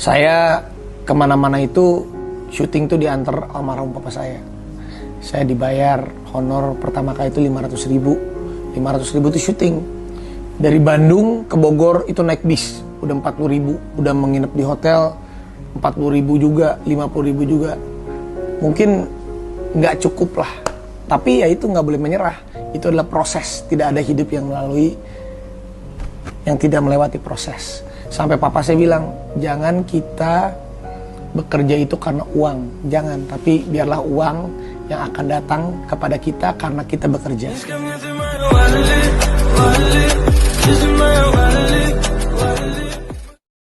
Saya kemana-mana itu syuting tuh diantar almarhum papa saya. Saya dibayar honor pertama kali itu 500 ribu. 500 ribu itu syuting. Dari Bandung ke Bogor itu naik bis. Udah 40 ribu. Udah menginap di hotel 40 ribu juga, 50 ribu juga. Mungkin nggak cukup lah. Tapi ya itu nggak boleh menyerah. Itu adalah proses. Tidak ada hidup yang tidak melewati proses. Sampai papa saya bilang, jangan kita bekerja itu karena uang. Jangan, tapi biarlah uang yang akan datang kepada kita karena kita bekerja.